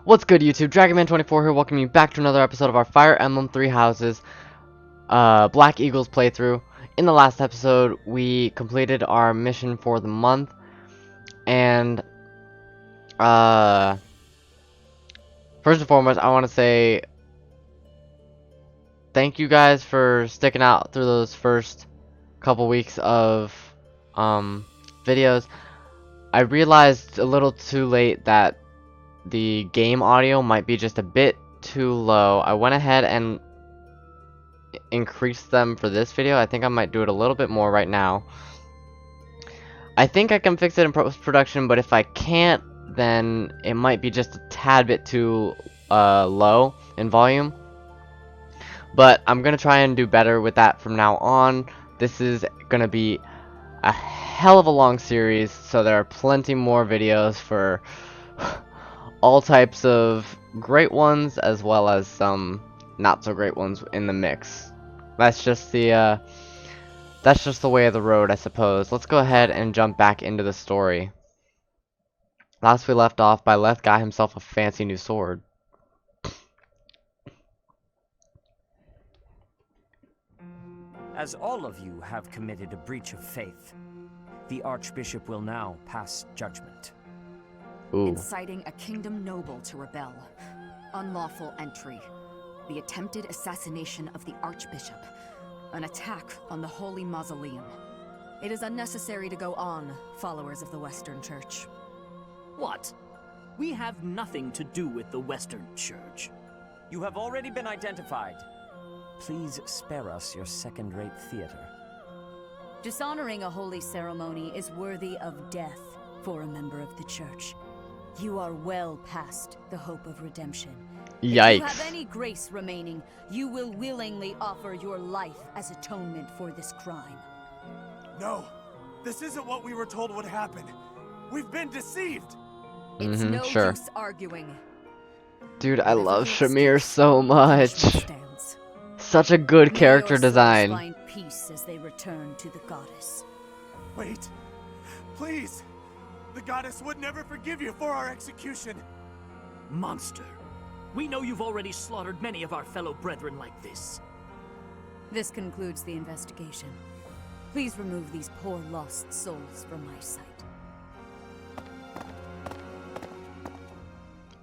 What's good, YouTube? DragonMan24 here, welcoming you back to another episode of our Fire Emblem Three Houses Black Eagles playthrough. In the last episode, we completed our mission for the month, and first and foremost, I want to say thank you guys for sticking out through those first couple weeks of videos. I realized a little too late that the game audio might be just a bit too low. I went ahead and increased them for this video. I think I might do it a little bit more right now. I think I can fix it in post-production, but if I can't, then it might be just a tad bit too low in volume. But I'm gonna try and do better with that from now on. This is gonna be a hell of a long series, so there are plenty more videos for all types of great ones as well as some not so great ones in the mix. That's just the way of the road, I suppose. Let's go ahead and jump back into the story. Last we left off, Byleth got himself a fancy new sword. As all of you have committed a breach of faith, the Archbishop will now pass judgment. Ooh. Inciting a kingdom noble to rebel. Unlawful entry. The attempted assassination of the Archbishop. An attack on the Holy Mausoleum. It is unnecessary to go on, followers of the Western Church. What? We have nothing to do with the Western Church. You have already been identified. Please spare us your second-rate theater. Dishonoring a holy ceremony is worthy of death for a member of the Church. You are well past the hope of redemption. Yikes. If you have any grace remaining, you will willingly offer your life as atonement for this crime. No, this isn't what we were told would happen. We've been deceived. It's no sure. use arguing. Dude, I love Whatever Shamir your so much. stands. Such a good May character your souls design. find peace as they return to the goddess. Wait, please. The goddess would never forgive you for our execution. Monster. We know you've already slaughtered many of our fellow brethren like this. This concludes the investigation. Please remove these poor lost souls from my sight.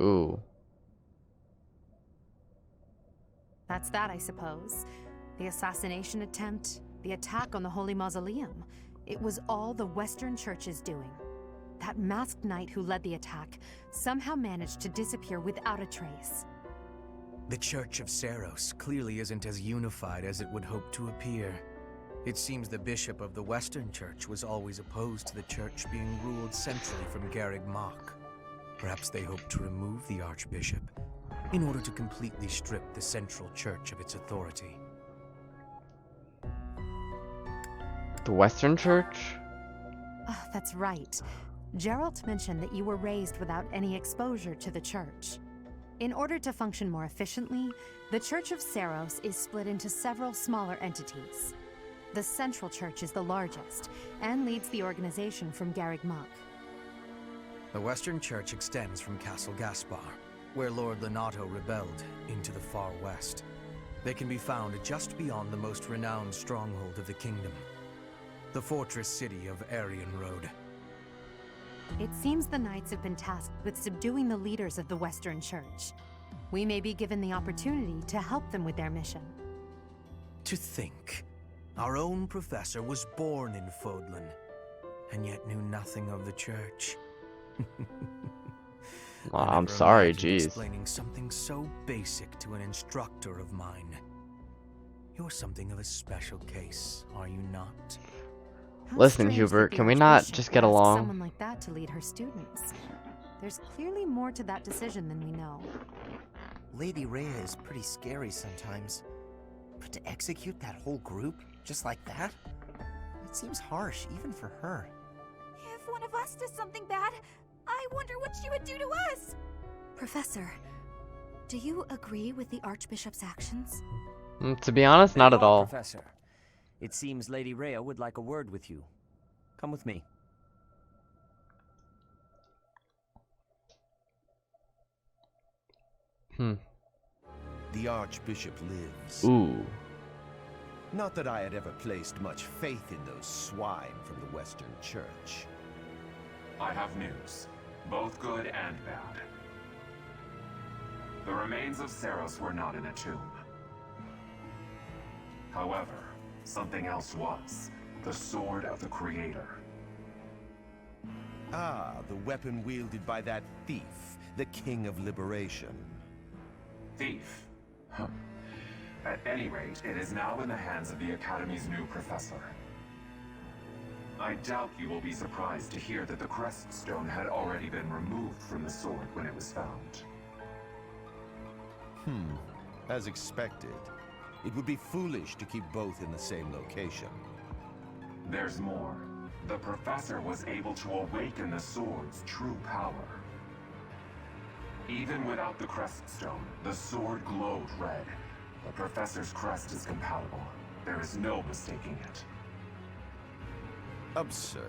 Ooh. That's that, I suppose. The assassination attempt, the attack on the Holy Mausoleum. It was all the Western Church's doing. That masked knight who led the attack somehow managed to disappear without a trace. The Church of Seiros clearly isn't as unified as it would hope to appear. It seems the bishop of the Western Church was always opposed to the church being ruled centrally from Garreg Mach. Perhaps they hope to remove the Archbishop in order to completely strip the Central Church of its authority. The Western Church? Oh, that's right. Geralt mentioned that you were raised without any exposure to the Church. In order to function more efficiently, the Church of Seiros is split into several smaller entities. The Central Church is the largest, and leads the organization from Garreg Mach. The Western Church extends from Castle Gaspar, where Lord Lenato rebelled, into the far west. They can be found just beyond the most renowned stronghold of the kingdom, the fortress city of Aryan Road. It seems the knights have been tasked with subduing the leaders of the Western Church. We may be given the opportunity to help them with their mission. To think, our own professor was born in Fodlan, and yet knew nothing of the church. Well, I I'm never sorry, imagined jeez. explaining something so basic to an instructor of mine. You're something of a special case, are you not? How Listen, strange Hubert, that the can we not Archbishop just get would ask along? someone like that to lead her students. There's clearly more to that decision than we know. Lady Rhea is pretty scary sometimes. But to execute that whole group, just like that? It seems harsh, even for her. If one of us does something bad, I wonder what she would do to us. Professor, do you agree with the Archbishop's actions? To be honest, not at all. Professor. It seems Lady Rhea would like a word with you. Come with me. The Archbishop lives. Ooh. Not that I had ever placed much faith in those swine from the Western Church. I have news, both good and bad. The remains of Saros were not in a tomb. However, something else was. The Sword of the Creator. Ah, the weapon wielded by that thief, the King of Liberation. Thief? Huh. At any rate, it is now in the hands of the Academy's new professor. I doubt you will be surprised to hear that the crest stone had already been removed from the sword when it was found. As expected. It would be foolish to keep both in the same location. There's more. The professor was able to awaken the sword's true power. Even without the crest stone, the sword glowed red. The professor's crest is compatible. There is no mistaking it. Absurd.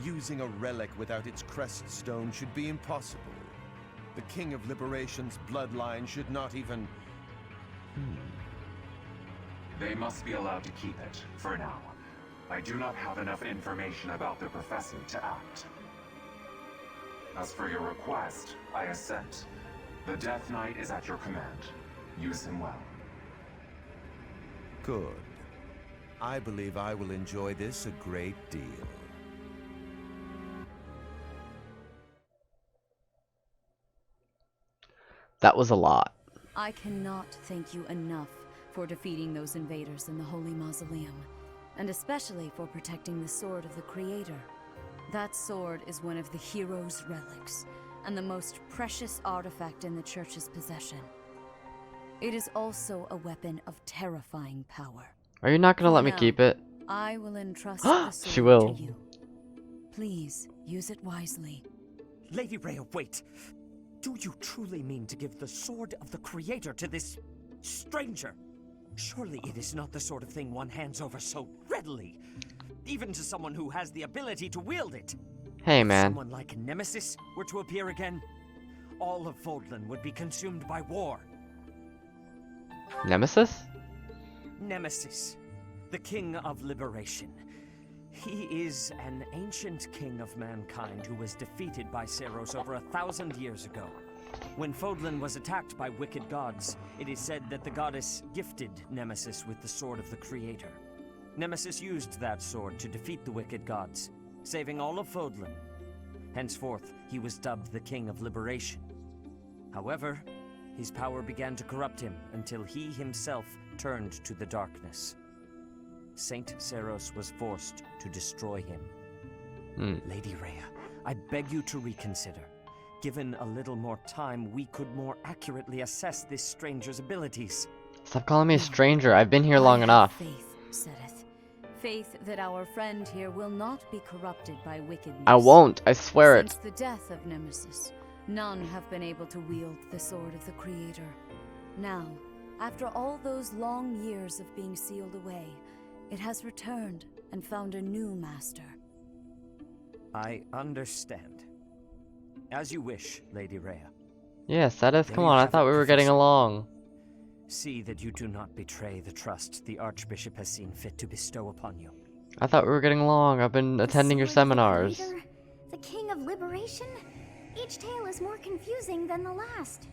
Using a relic without its crest stone should be impossible. The King of Liberation's bloodline should not even... They must be allowed to keep it, for now. I do not have enough information about the professor to act. As for your request, I assent. The Death Knight is at your command. Use him well. Good. I believe I will enjoy this a great deal. That was a lot. I cannot thank you enough for defeating those invaders in the Holy Mausoleum, and especially for protecting the Sword of the Creator. That sword is one of the hero's relics, and the most precious artifact in the Church's possession. It is also a weapon of terrifying power. Are you not gonna let me keep it? I will entrust the sword She will. to you. Please, use it wisely. Lady Rhea, wait! Do you truly mean to give the Sword of the Creator to this stranger? Surely it is not the sort of thing one hands over so readily, even to someone who has the ability to wield it. Hey, If man. someone like Nemesis were to appear again, all of Fodlan would be consumed by war. Nemesis? Nemesis, the King of Liberation. He is an ancient king of mankind who was defeated by Saros over 1,000 years ago. When Fodlan was attacked by wicked gods, it is said that the goddess gifted Nemesis with the Sword of the Creator. Nemesis used that sword to defeat the wicked gods, saving all of Fodlan. Henceforth, he was dubbed the King of Liberation. However, his power began to corrupt him until he himself turned to the darkness. Saint Saros was forced to destroy him. Lady Rhea, I beg you to reconsider. Given a little more time, we could more accurately assess this stranger's abilities. Stop calling me a stranger. I've been here long I have enough. Faith, Sedith. Faith that our friend here will not be corrupted by wickedness. I won't. I swear it. Since the death of Nemesis, none have been able to wield the Sword of the Creator. Now, after all those long years of being sealed away, it has returned and found a new master. I understand. As you wish, Lady Rhea. Yeah, Sedith, come There you on. I have thought it, we were getting Professor. along. See that you do not betray the trust the Archbishop has seen fit to bestow upon you. I thought we were getting along. I've been attending your Sword of the seminars. Creator? The King of Liberation? Each tale is more confusing than the last.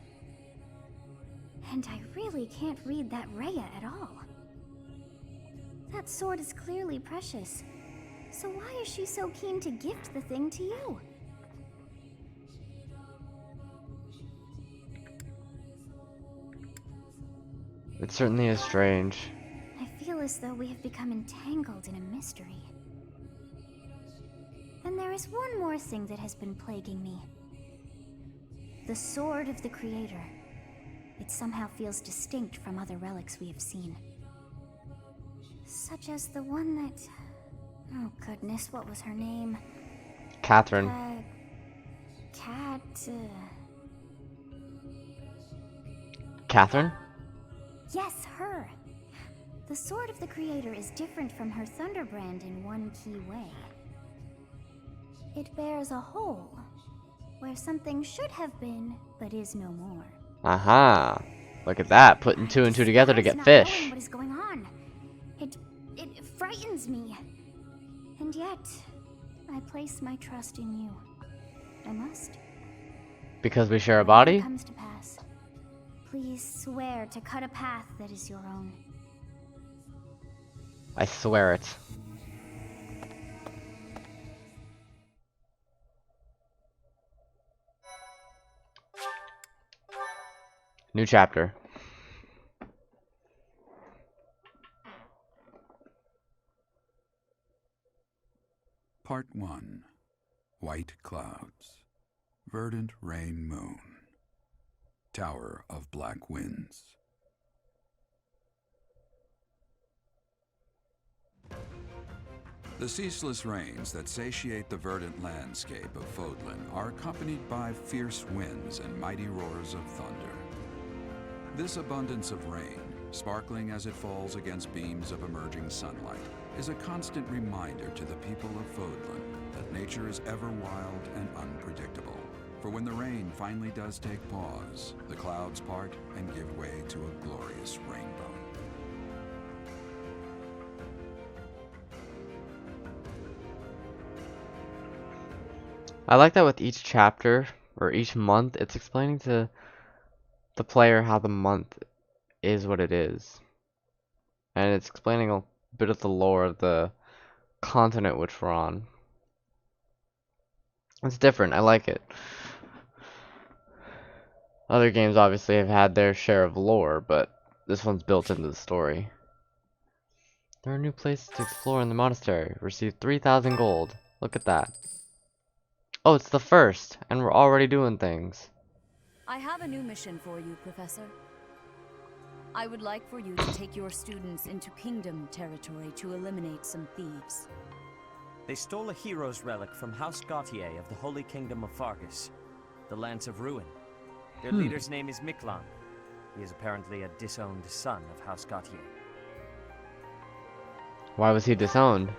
And I really can't read that Rhea at all. That sword is clearly precious. So why is she so keen to gift the thing to you? It certainly is strange. I feel as though we have become entangled in a mystery. And there is one more thing that has been plaguing me. The Sword of the Creator. It somehow feels distinct from other relics we have seen. Such as the one that... Oh goodness, what was her name? Catherine. Catherine? Yes, her! The Sword of the Creator is different from her Thunderbrand in one key way. It bears a hole, where something should have been, but is no more. Aha. Look at that, putting two and two together to get Not fish. knowing what is going on. It frightens me. And yet, I place my trust in you. I must. Because we share a Whatever body? comes to pass, please swear to cut a path that is your own. I swear it. New chapter. Part 1. White Clouds. Verdant Rain Moon. Tower of Black Winds. The ceaseless rains that satiate the verdant landscape of Fodlan are accompanied by fierce winds and mighty roars of thunder. This abundance of rain, sparkling as it falls against beams of emerging sunlight, is a constant reminder to the people of Fodlan that nature is ever wild and unpredictable. For when the rain finally does take pause, the clouds part and give way to a glorious rainbow. I like that with each chapter, or each month, it's explaining to the player how the month is what it is. And it's explaining a bit of the lore of the continent which we're on. It's different, I like it. Other games obviously have had their share of lore, but this one's built into the story. There are new places to explore in the monastery. Receive 3,000 gold. Look at that. Oh, it's the first, and we're already doing things. I have a new mission for you, Professor. I would like for you to take your students into Kingdom territory to eliminate some thieves. They stole a hero's relic from House Gautier of the Holy Kingdom of Fargus, the Lance of Ruin. Their leader's name is Miklan. He is apparently a disowned son of House Gautier. Why was he disowned?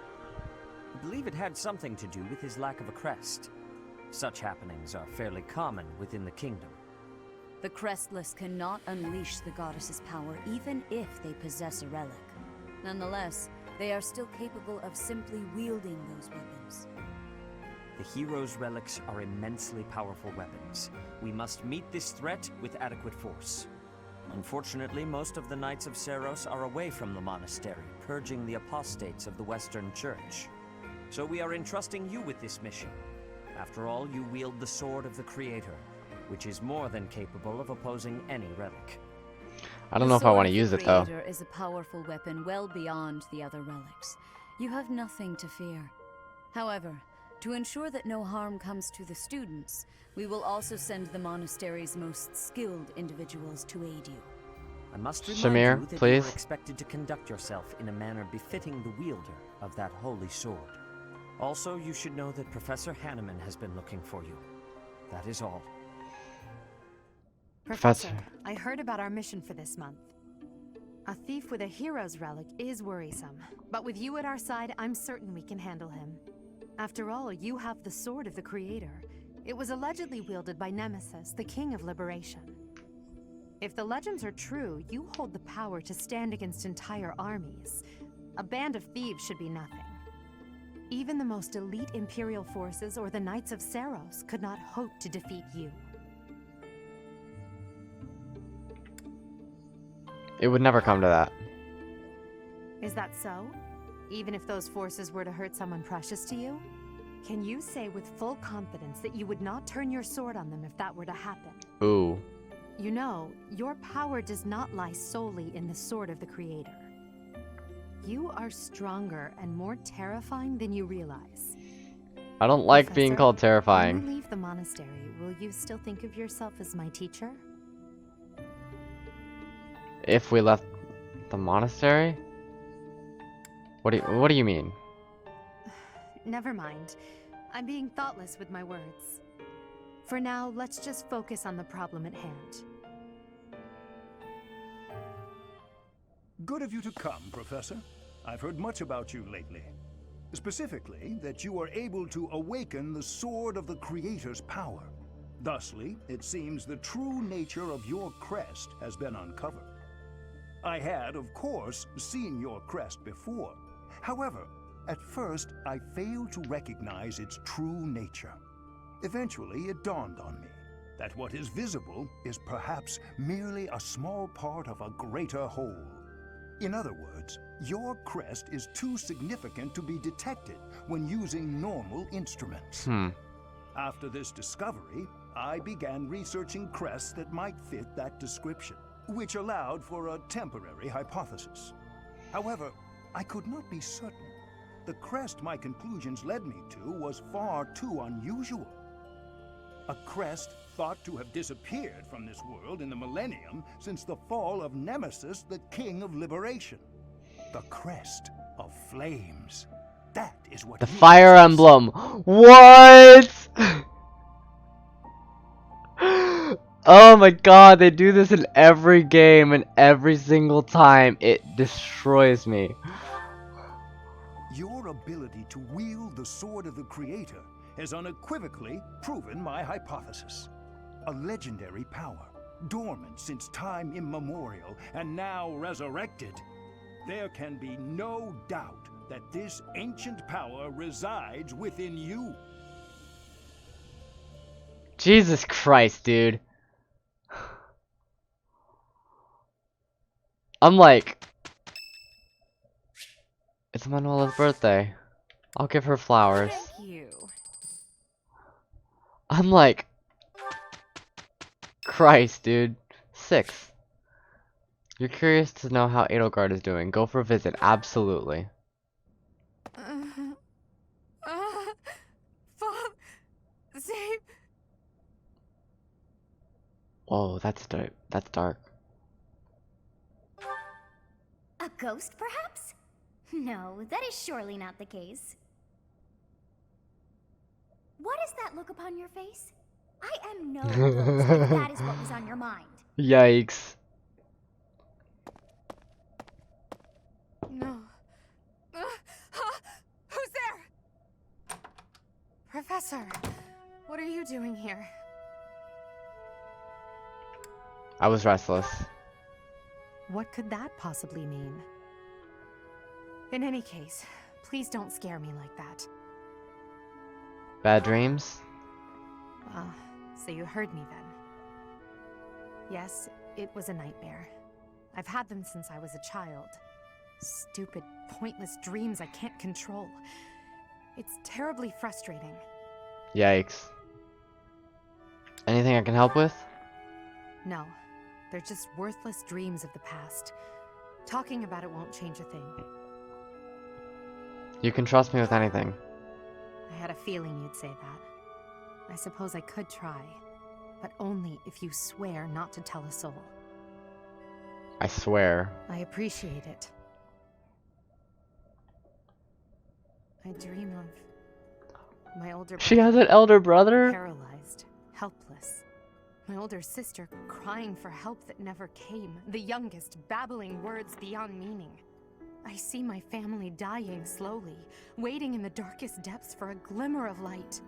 I believe it had something to do with his lack of a crest. Such happenings are fairly common within the kingdom. The Crestless cannot unleash the goddess's power even if they possess a relic. Nonetheless, they are still capable of simply wielding those weapons. The hero's relics are immensely powerful weapons. We must meet this threat with adequate force. Unfortunately, most of the Knights of Seiros are away from the monastery, purging the apostates of the Western Church. So we are entrusting you with this mission. After all, you wield the sword of the Creator, which is more than capable of opposing any relic. I don't know if I want to use it though. The Creator is a powerful weapon well beyond the other relics. You have nothing to fear. However, to ensure that no harm comes to the students, we will also send the monastery's most skilled individuals to aid you. I must remind Shamir, you that please. you are expected to conduct yourself in a manner befitting the wielder of that holy sword. Also, you should know that Professor Hanneman has been looking for you. That is all. Professor, I heard about our mission for this month. A thief with a hero's relic is worrisome, but with you at our side, I'm certain we can handle him. After all, you have the sword of the Creator. It was allegedly wielded by Nemesis, the King of Liberation. If the legends are true, you hold the power to stand against entire armies. A band of thieves should be nothing. Even the most elite Imperial forces or the Knights of Seiros could not hope to defeat you. It would never come to that. Is that so? Even if those forces were to hurt someone precious to you? Can you say with full confidence that you would not turn your sword on them if that were to happen? Ooh. You know, your power does not lie solely in the sword of the Creator. You are stronger and more terrifying than you realize. I don't like Professor, being called terrifying. When you leave the monastery, will you still think of yourself as my teacher? If we left the monastery? What do you mean? Never mind. I'm being thoughtless with my words. For now, let's just focus on the problem at hand. Good of you to come, Professor. I've heard much about you lately. Specifically, that you are able to awaken the sword of the Creator's power. Thusly, it seems the true nature of your crest has been uncovered. I had, of course, seen your crest before. However, at first, I failed to recognize its true nature. Eventually, it dawned on me that what is visible is perhaps merely a small part of a greater whole. In other words, your crest is too significant to be detected when using normal instruments. After this discovery, I began researching crests that might fit that description, which allowed for a temporary hypothesis. However, I could not be certain. The crest my conclusions led me to was far too unusual. A crest thought to have disappeared from this world in the millennium since the fall of Nemesis, the King of Liberation. The crest of flames. That is what The Fire Emblem. What? Oh my god, they do this in every game, and every single time it destroys me. Your ability to wield the sword of the Creator has unequivocally proven my hypothesis. A legendary power, dormant since time immemorial, and now resurrected. There can be no doubt that this ancient power resides within you. Jesus Christ, dude. I'm like, it's Manuela's birthday. I'll give her flowers. Thank you. I'm like, Christ, dude. 6. You're curious to know how Edelgard is doing. Go for a visit. Absolutely. Save. Whoa, that's dark. That's dark. A ghost, perhaps? No, that is surely not the case. What is that look upon your face? I am no ghost, if that is what was on your mind. Yikes. No. Who's there? Professor, what are you doing here? I was restless. What could that possibly mean? In any case, please don't scare me like that. Bad dreams? Ah, so you heard me then. Yes, it was a nightmare. I've had them since I was a child. Stupid, pointless dreams I can't control. It's terribly frustrating. Yikes. Anything I can help with? No, they're just worthless dreams of the past. Talking about it won't change a thing. You can trust me with anything. I had a feeling you'd say that. I suppose I could try, but only if you swear not to tell a soul. I swear. I appreciate it. I dream of my older brother. She has an elder brother? Paralyzed, helpless. My older sister crying for help that never came. The youngest babbling words beyond meaning. I see my family dying slowly, waiting in the darkest depths for a glimmer of light.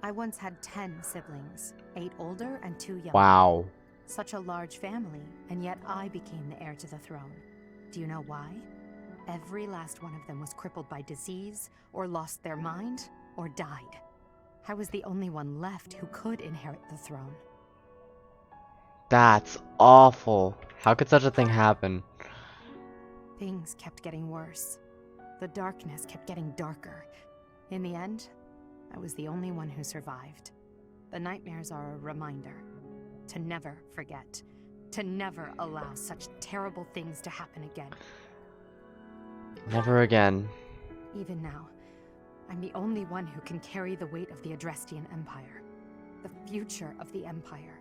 I once had 10 siblings, 8 older and 2 younger. Wow. Such a large family, and yet I became the heir to the throne. Do you know why? Every last one of them was crippled by disease, or lost their mind, or died. I was the only one left who could inherit the throne. That's awful. How could such a thing happen? Things kept getting worse. The darkness kept getting darker. In the end, I was the only one who survived. The nightmares are a reminder to never forget, to never allow such terrible things to happen again. Never again. Even now, I'm the only one who can carry the weight of the Adrestian Empire. The future of the Empire.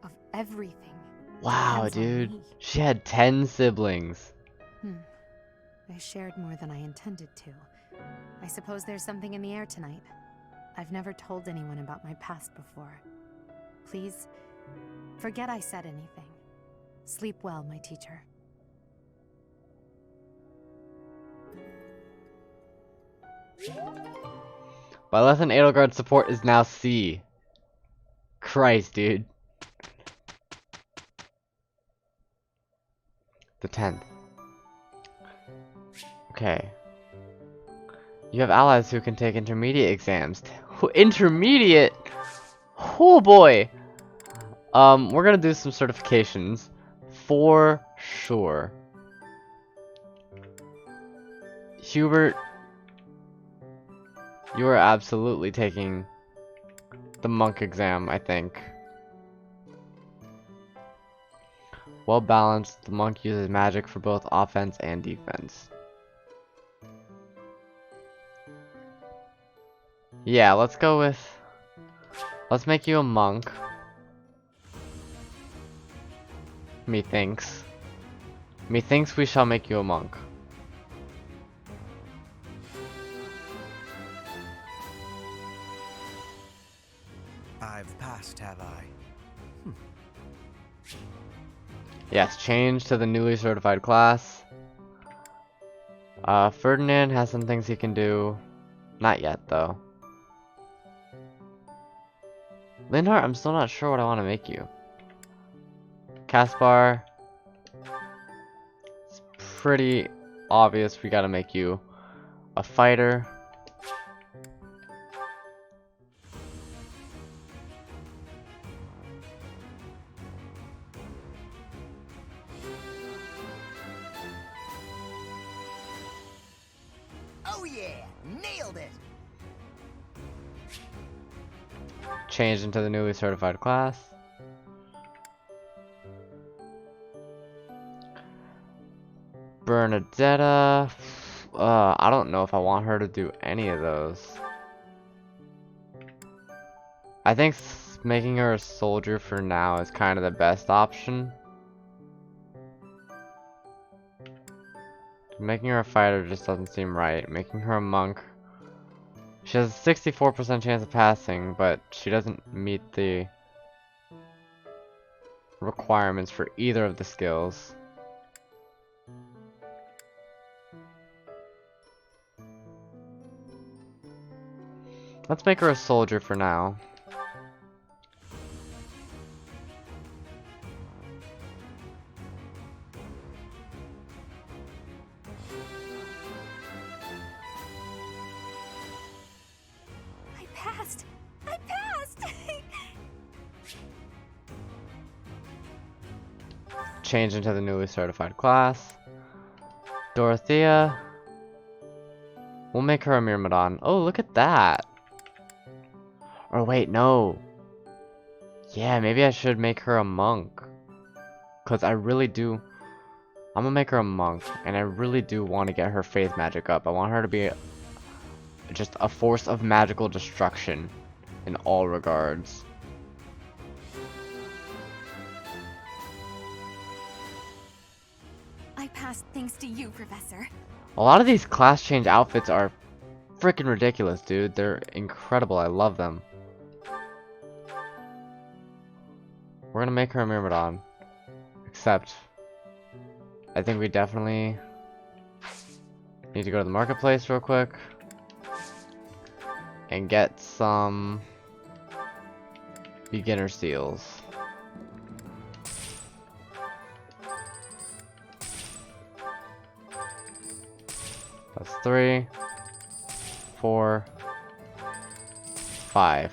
Of everything. Wow, depends on dude. me. She had 10 siblings. I shared more than I intended to. I suppose there's something in the air tonight. I've never told anyone about my past before. Please, forget I said anything. Sleep well, my teacher. Byleth and Edelgard support is now C. Christ, dude. The 10th. Okay. You have allies who can take intermediate exams. Intermediate? Oh boy! We're gonna do some certifications. For sure. Hubert, you are absolutely taking the monk exam, I think. Well balanced, the monk uses magic for both offense and defense. Yeah, let's go with... Let's make you a monk. Methinks. Methinks we shall make you a monk. I've passed, have I? Yes, change to the newly certified class. Ferdinand has some things he can do. Not yet, though. Linhart, I'm still not sure what I want to make you. Caspar. It's pretty obvious we gotta make you a fighter. Oh yeah, nailed it. Change into the newly certified class. Bernadetta. I don't know if I want her to do any of those. I think making her a soldier for now is kind of the best option. Making her a fighter just doesn't seem right. Making her a monk. She has a 64% chance of passing, but she doesn't meet the requirements for either of the skills. Let's make her a soldier for now. I passed! I passed! Change into the newly certified class. Dorothea. We'll make her a Myrmidon. Oh, look at that. Or wait, no. Yeah, maybe I should make her a monk. Because I really do... I'm gonna make her a monk. And I really do want to get her faith magic up. I want her to be just a force of magical destruction in all regards. I passed thanks to you, Professor. A lot of these class change outfits are freaking ridiculous, dude. They're incredible. I love them. We're gonna make her a Myrmidon. Except, I think we definitely need to go to the marketplace real quick and get some beginner seals. That's 3, 4, 5.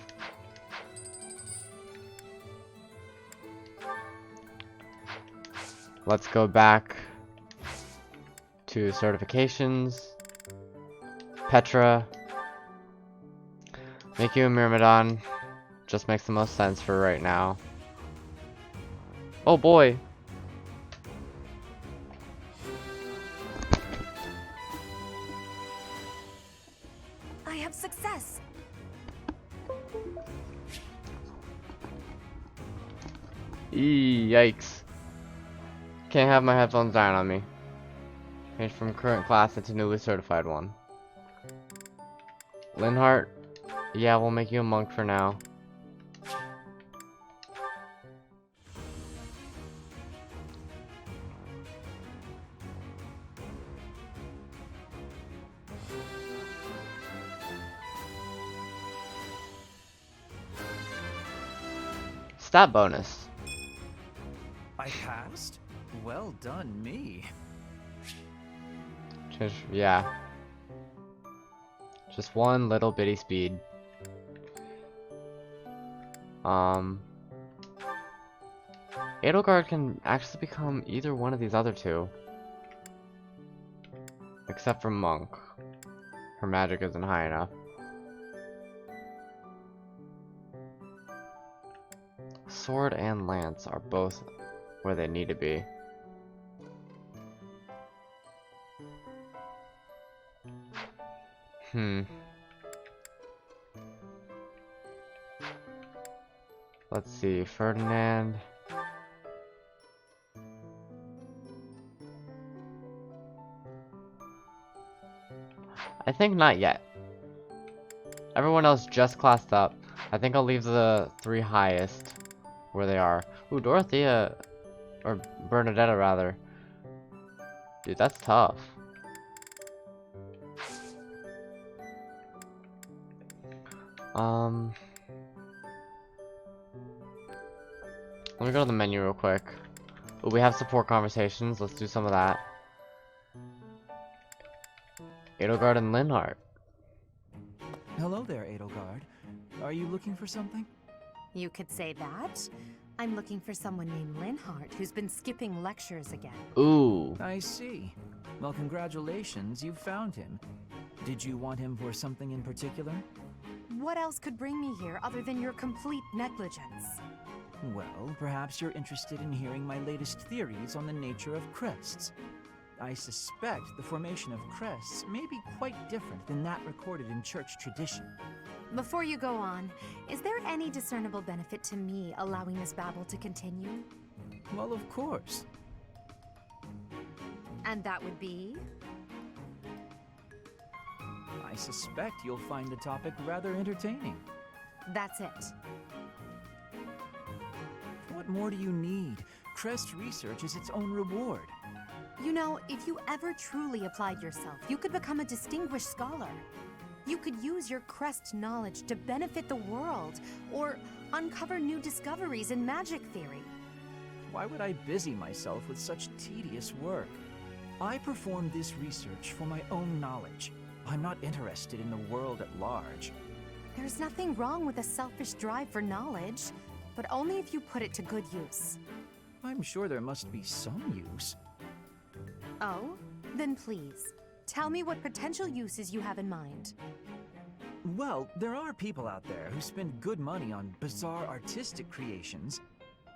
Let's go back to certifications. Petra. Make you a Myrmidon. Just makes the most sense for right now. Oh boy. I have success. Yikes. Can't have my headphones down on me. Change from current class into newly certified one. Linhart. Yeah, we'll make you a monk for now. stat bonus. I passed? Well done, me. Yeah. Just one little bitty speed. Edelgard can actually become either one of these other two. Except for Monk. Her magic isn't high enough. Sword and lance are both where they need to be. Let's see, Ferdinand. I think not yet. Everyone else just classed up. I think I'll leave the 3 highest where they are. Ooh, Dorothea, or Bernadetta rather. Dude, that's tough. Let me go to the menu real quick. Ooh, we have support conversations. Let's do some of that. Edelgard and Linhardt. Hello there, Edelgard. Are you looking for something? You could say that. I'm looking for someone named Linhardt who's been skipping lectures again. Ooh. I see. Well, congratulations, you found him. Did you want him for something in particular? What else could bring me here other than your complete negligence? Well, perhaps you're interested in hearing my latest theories on the nature of crests. I suspect the formation of crests may be quite different than that recorded in church tradition. Before you go on, is there any discernible benefit to me allowing this babble to continue? Well, of course. And that would be? I suspect you'll find the topic rather entertaining. That's it. What more do you need? Crest research is its own reward. You know, if you ever truly applied yourself, you could become a distinguished scholar. You could use your crest knowledge to benefit the world, or uncover new discoveries in magic theory. Why would I busy myself with such tedious work? I perform this research for my own knowledge. I'm not interested in the world at large. There's nothing wrong with a selfish drive for knowledge, but only if you put it to good use. I'm sure there must be some use. Oh? Then please, tell me what potential uses you have in mind. Well, there are people out there who spend good money on bizarre artistic creations,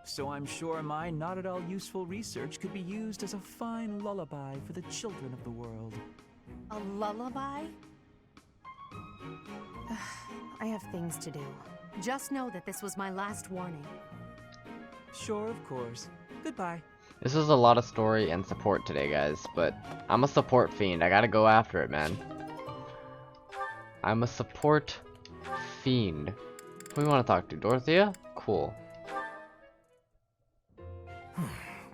so I'm sure my not at all useful research could be used as a fine lullaby for the children of the world. A lullaby? I have things to do. Just know that this was my last warning. Sure, of course. Goodbye. This is a lot of story and support today, guys, but I'm a support fiend. I gotta go after it, man. I'm a support fiend. Who do we want to talk to? Dorothea? Cool.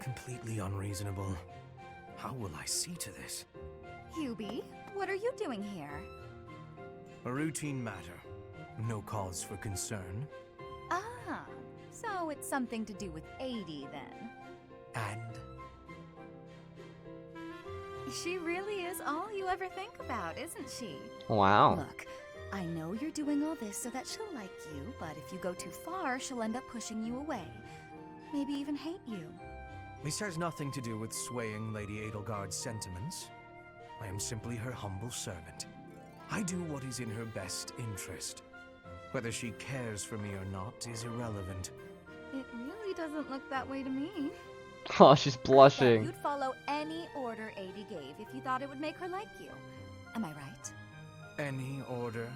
Completely unreasonable. How will I see to this? Hubie, what are you doing here? A routine matter. No cause for concern. Ah, so it's something to do with 80 then. And? She really is all you ever think about, isn't she? Wow. Look, I know you're doing all this so that she'll like you, but if you go too far, she'll end up pushing you away. Maybe even hate you. This has nothing to do with swaying Lady Edelgard's sentiments. I am simply her humble servant. I do what is in her best interest. Whether she cares for me or not is irrelevant. It really doesn't look that way to me. Oh, she's blushing. You'd follow any order Adi gave if you thought it would make her like you. Am I right? Any order?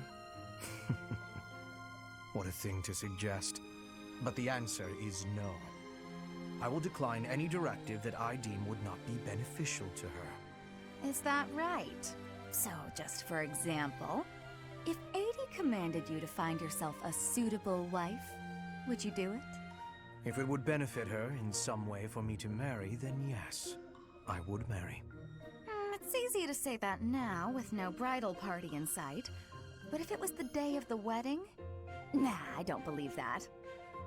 What a thing to suggest. But the answer is no. I will decline any directive that I deem would not be beneficial to her. Is that right? So, just for example, if Adi commanded you to find yourself a suitable wife, would you do it? If it would benefit her in some way for me to marry, then yes, I would marry. It's easy to say that now, with no bridal party in sight. But if it was the day of the wedding? Nah, I don't believe that.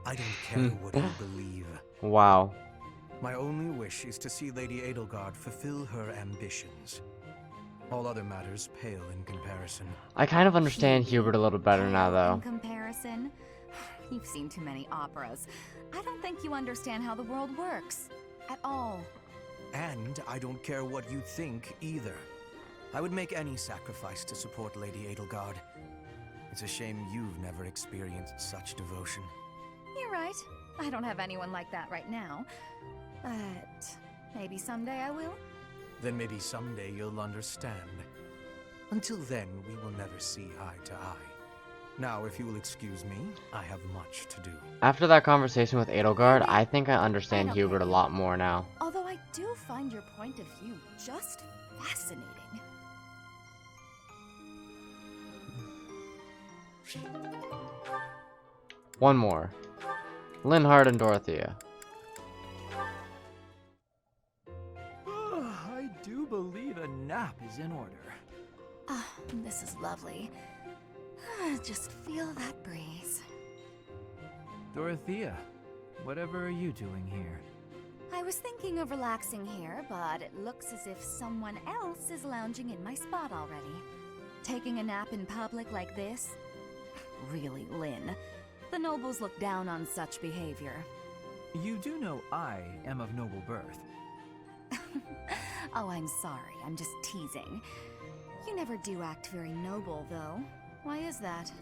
I don't care what you believe. Wow. My only wish is to see Lady Edelgard fulfill her ambitions. All other matters pale in comparison. I kind of understand Hubert a little better now, In though. comparison, you've seen too many operas. I don't think you understand how the world works. At all. And I don't care what you think either. I would make any sacrifice to support Lady Edelgard. It's a shame you've never experienced such devotion. You're right. I don't have anyone like that right now. But maybe someday I will. Then maybe someday you'll understand. Until then, we will never see eye to eye. Now, if you will excuse me, I have much to do. After that conversation with Edelgard, I think I understand Hubert a lot more now. Although I do find your point of view just fascinating. One more. Linhardt and Dorothea. I do believe a nap is in order. Ah, this is lovely. Just feel that breeze. Dorothea, whatever are you doing here? I was thinking of relaxing here, but it looks as if someone else is lounging in my spot already. Taking a nap in public like this? Really, Lynn. The nobles look down on such behavior. You do know I am of noble birth. Oh, I'm sorry. I'm just teasing. You never do act very noble, though. Why is that?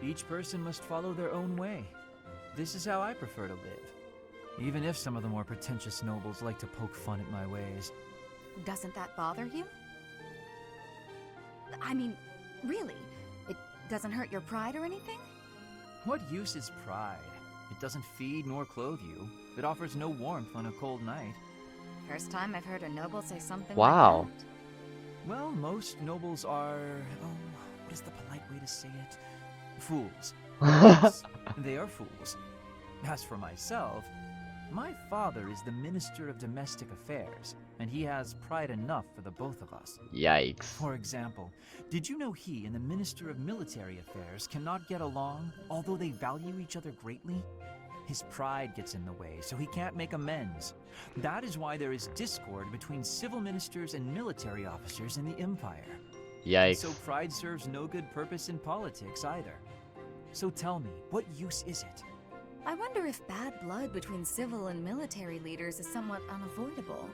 Each person must follow their own way. This is how I prefer to live. Even if some of the more pretentious nobles like to poke fun at my ways. Doesn't that bother you? I mean, really? It doesn't hurt your pride or anything? What use is pride? It doesn't feed nor clothe you. It offers no warmth on a cold night. First time I've heard a noble say something Wow. like that. Well, most nobles are... what is the polite way to say it? Fools. Yes, they are fools. As for myself, my father is the Minister of Domestic Affairs, and he has pride enough for the both of us. Yikes. For example, did you know he and the Minister of Military Affairs cannot get along, although they value each other greatly? His pride gets in the way, so he can't make amends. That is why there is discord between civil ministers and military officers in the Empire. Yikes. So pride serves no good purpose in politics either. So tell me, what use is it? I wonder if bad blood between civil and military leaders is somewhat unavoidable.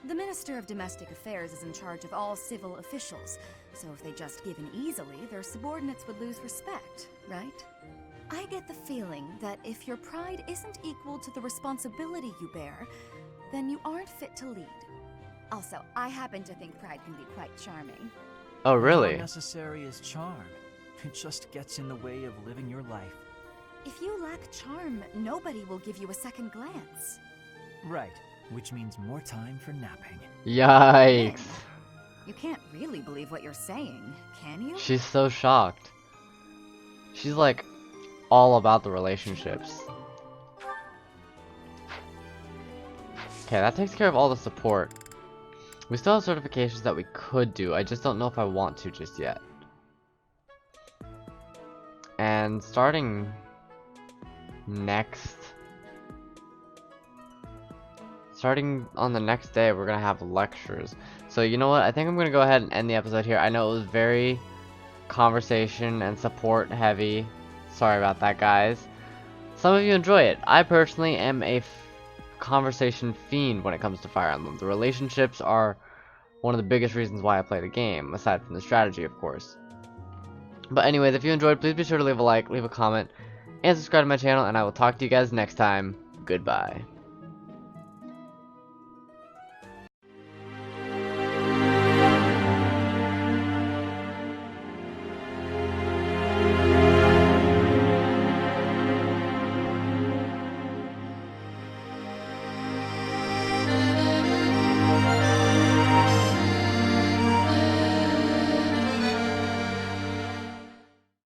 The Minister of Domestic Affairs is in charge of all civil officials, so if they just give in easily, their subordinates would lose respect, right? I get the feeling that if your pride isn't equal to the responsibility you bear, then you aren't fit to lead. Also, I happen to think pride can be quite charming. Oh, really? How necessary is charm? It just gets in the way of living your life. If you lack charm, nobody will give you a second glance. Right, which means more time for napping. Yikes. You can't really believe what you're saying, can you? She's so shocked. She's like all about the relationships. Okay, that takes care of all the support. We still have certifications that we could do. I just don't know if I want to just yet. And starting on the next day, we're gonna have lectures. So you know what? I think I'm gonna go ahead and end the episode here. I know it was very conversation and support heavy. Sorry about that, guys. Some of you enjoy it. I personally am a conversation fiend when it comes to Fire Emblem. The relationships are one of the biggest reasons why I play the game, aside from the strategy, of course. But anyways, if you enjoyed, please be sure to leave a like, leave a comment, and subscribe to my channel, and I will talk to you guys next time. Goodbye.